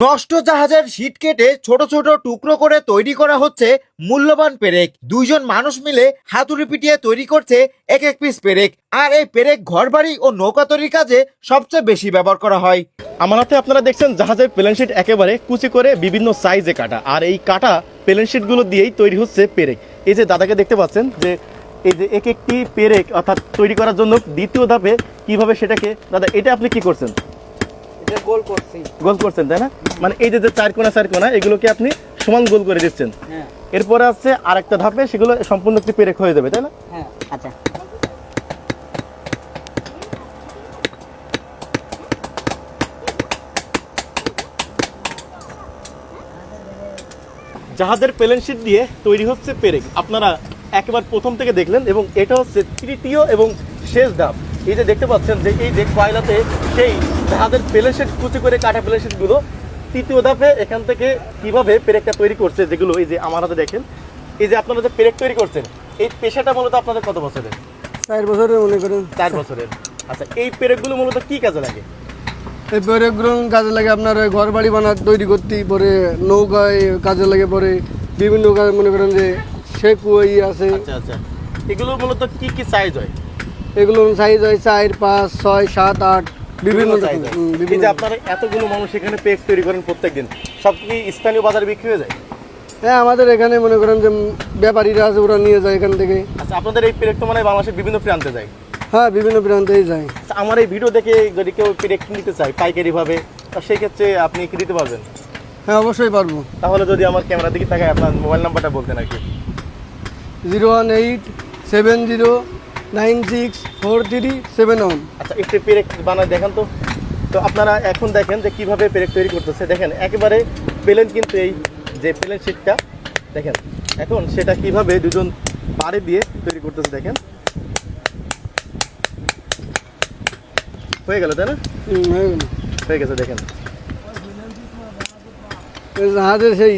নষ্ট জাহাজের শীট কেটে ছোট ছোট টুকরো করে তৈরি করা হচ্ছে মূল্যবান পেরেক। দুইজন মানুষ মিলে হাতুড়ি পিটিয়ে তৈরি করছে এক এক পিস পেরেক। আর এই পেরেক ঘরবাড়ি ও নৌকা তৈরির কাজে সবচেয়ে বেশি ব্যবহার করা হয়। আমার হাতে আপনারা দেখছেন জাহাজের প্লেন শিট একেবারে কুচি করে বিভিন্ন সাইজে কাটা, আর এই কাটা প্লেন শিটগুলো দিয়েই তৈরি হচ্ছে পেরেক। এই যে দাদাকে দেখতে পাচ্ছেন যে এই যে এক একটি পেরেক অর্থাৎ তৈরি করার জন্য দ্বিতীয় ধাপে কিভাবে সেটাকে, দাদা এটা আপনি কি করছেন? গোল করছেন তাই না? মানে এই যে চার কোনা এগুলোকে আপনি সমান গোল করে দিচ্ছেন। এরপরে আছে আরেকটা ধাপে, সেগুলো সম্পূর্ণ একটি পেরেক হয়ে যাবে তাই না? আচ্ছা, জাহাজের প্লেন শিট দিয়ে তৈরি হচ্ছে পেরেক। আপনারা একেবারে প্রথম থেকে দেখলেন এবং এটা হচ্ছে তৃতীয় এবং শেষ ধাপ। এই যে দেখতে পাচ্ছেন যে এই যে কয়লাতে সেই জাহাজের প্লেন শিট কুচি করে কাটা প্লেন শিটগুলো তৃতীয় ধাপে এখান থেকে কিভাবে পেরেকটা তৈরি করছে, যেগুলো এই যে আমার হাতে দেখেন। এই যে আপনারা যে পেরেক তৈরি করছেন, এই পেশাটা মূলত আপনাদের কত বছরের? 4 বছরের মনে করেন। 4 বছরের। আচ্ছা, এই পেরেকগুলো মূলত কি কাজে লাগে? এই পেরেকগুলো কাজে লাগে আপনার ঘর বাড়ি তৈরি করতে, পরে নৌকায় কাজে লাগে, পরে বিভিন্ন কাজে মনে করেন যে শেকু আছে। আচ্ছা আচ্ছা, এগুলো মূলত কি কি সাইজ হয়? এগুলো সাইজ হয় 4, 5, 6, 7, 8 বিভিন্ন সাইজ। এই যে আপনারা এতগুলো মানুষ এখানে পেরেক তৈরি করেন প্রত্যেকদিন, সব কি স্থানীয় বাজারে বিক্রি হয়ে যায়? হ্যাঁ, আমাদের এখানে মনে করেন যে ব্যাপারীরা আছে, ওরা নিয়ে যায় এখান থেকে। আচ্ছা, আপনাদের এই পেরেক তো মানে বাংলাদেশের বিভিন্ন প্রান্তে যায়? হ্যাঁ, বিভিন্ন প্রান্তেই যায়। আচ্ছা, আমার এই ভিডিও দেখে যদি কেউ পেরেক নিতে চায় পাইকারি ভাবে, তা সেই ক্ষেত্রে আপনি কি দিতে পারবেন? হ্যাঁ, অবশ্যই পারবো। তাহলে যদি আমার ক্যামেরা দিকে থাকে আপনার মোবাইল নাম্বারটা বলতেন আর কি। 01870964371। আচ্ছা, একটু পেরেক বানায় দেখান তো। তো আপনারা এখন দেখেন যে কিভাবে পেরেক তৈরি করতেছে। দেখেন একেবারে প্লেন, কিন্তু এই যে প্লেন শিটটা দেখেন এখন সেটা কিভাবে দুজন পাড়ে দিয়ে তৈরি করতেছে। দেখেন হয়ে গেল তাই না? হয়ে গেল। হয়ে গেছে দেখেন। জাহাজের সেই